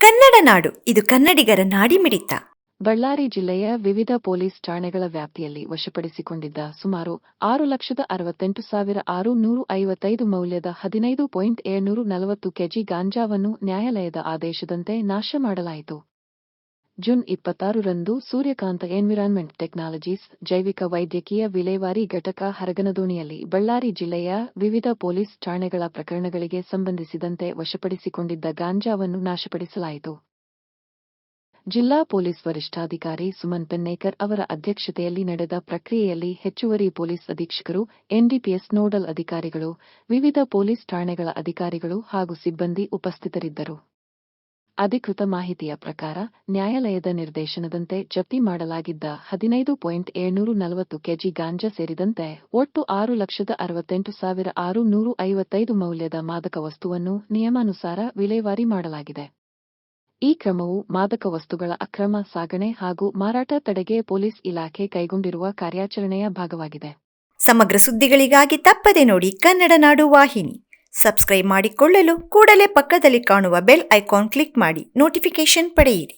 ಕನ್ನಡ ನಾಡು, ಇದು ಕನ್ನಡಿಗರ ನಾಡಿಮಿಡಿತ. ಬಳ್ಳಾರಿ ಜಿಲ್ಲೆಯ ವಿವಿಧ ಪೊಲೀಸ್ ಠಾಣೆಗಳ ವ್ಯಾಪ್ತಿಯಲ್ಲಿ ವಶಪಡಿಸಿಕೊಂಡಿದ್ದ ಸುಮಾರು 6,68,655 ಮೌಲ್ಯದ 15.740 ಕೆಜಿ ಗಾಂಜಾವನ್ನು ನ್ಯಾಯಾಲಯದ ಆದೇಶದಂತೆ ನಾಶ ಮಾಡಲಾಯಿತು. ಜೂನ್ 26ರಂದು ಸೂರ್ಯಕಾಂತ ಎನ್ವಿರಾನ್ಮೆಂಟ್ ಟೆಕ್ನಾಲಜೀಸ್ ಜೈವಿಕ ವೈದ್ಯಕೀಯ ವಿಲೇವಾರಿ ಘಟಕ ಹರಗನದೋಣಿಯಲ್ಲಿ ಬಳ್ಳಾರಿ ಜಿಲ್ಲೆಯ ವಿವಿಧ ಪೊಲೀಸ್ ಠಾಣೆಗಳ ಪ್ರಕರಣಗಳಿಗೆ ಸಂಬಂಧಿಸಿದಂತೆ ವಶಪಡಿಸಿಕೊಂಡಿದ್ದ ಗಾಂಜಾವನ್ನು ನಾಶಪಡಿಸಲಾಯಿತು. ಜಿಲ್ಲಾ ಪೊಲೀಸ್ ವರಿಷ್ಠಾಧಿಕಾರಿ ಸುಮನ್ ಪೆನ್ನೇಕರ್ ಅವರ ಅಧ್ಯಕ್ಷತೆಯಲ್ಲಿ ನಡೆದ ಪ್ರಕ್ರಿಯೆಯಲ್ಲಿ ಹೆಚ್ಚುವರಿ ಪೊಲೀಸ್ ಅಧೀಕ್ಷಕರು, ಎನ್ಡಿಪಿಎಸ್ ನೋಡಲ್ ಅಧಿಕಾರಿಗಳು, ವಿವಿಧ ಪೊಲೀಸ್ ಠಾಣೆಗಳ ಅಧಿಕಾರಿಗಳು ಹಾಗೂ ಸಿಬ್ಬಂದಿ ಉಪಸ್ಥಿತರಿದ್ದರು. ಅಧಿಕೃತ ಮಾಹಿತಿಯ ಪ್ರಕಾರ ನ್ಯಾಯಾಲಯದ ನಿರ್ದೇಶನದಂತೆ ಜಪ್ತಿ ಮಾಡಲಾಗಿದ್ದ 15.740 ಕೆಜಿ ಗಾಂಜಾ ಸೇರಿದಂತೆ ಒಟ್ಟು 6,68,655 ಮೌಲ್ಯದ ಮಾದಕ ವಸ್ತುವನ್ನು ನಿಯಮಾನುಸಾರ ವಿಲೇವಾರಿ ಮಾಡಲಾಗಿದೆ. ಈ ಕ್ರಮವು ಮಾದಕ ವಸ್ತುಗಳ ಅಕ್ರಮ ಸಾಗಣೆ ಹಾಗೂ ಮಾರಾಟ ತಡೆಗೆ ಪೊಲೀಸ್ ಇಲಾಖೆ ಕೈಗೊಂಡಿರುವ ಕಾರ್ಯಾಚರಣೆಯ ಭಾಗವಾಗಿದೆ. ಸಮಗ್ರ ಸುದ್ದಿಗಳಿಗಾಗಿ ತಪ್ಪದೆ ನೋಡಿ ಕನ್ನಡ ನಾಡು ವಾಹಿನಿ. ಸಬ್ಸ್ಕ್ರೈಬ್ ಮಾಡಿಕೊಳ್ಳಲು ಕೂಡಲೇ ಪಕ್ಕದಲ್ಲಿ ಕಾಣುವ ಬೆಲ್ ಐಕಾನ್ ಕ್ಲಿಕ್ ಮಾಡಿ ನೋಟಿಫಿಕೇಶನ್ ಪಡೆಯಿರಿ.